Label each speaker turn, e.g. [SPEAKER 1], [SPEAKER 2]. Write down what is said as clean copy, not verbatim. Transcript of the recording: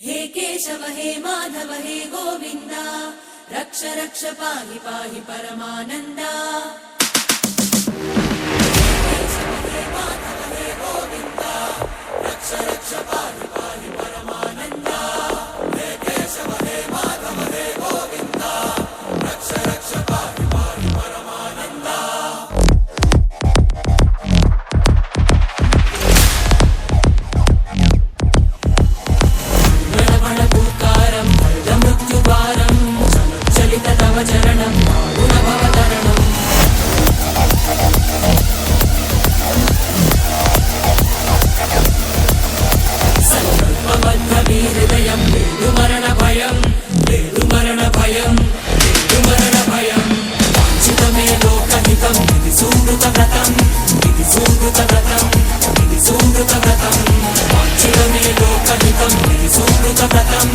[SPEAKER 1] हे केशव हे माधव हे गोविंद रक्ष रक्ष पाहि पाहि परमानंदा। चरणं गुणभवतरणं संकल्पबद्धवीहृदयं वेदुमरणभयं वेदुमरणभयं वेदुमरणभयं वाञ्छितमे लोकहितं इति सुहृतव्रतं इति सुहृतव्रतं इति सुहृतव्रतं वाञ्छितमे लोकहितं इति सुहृतव्रतं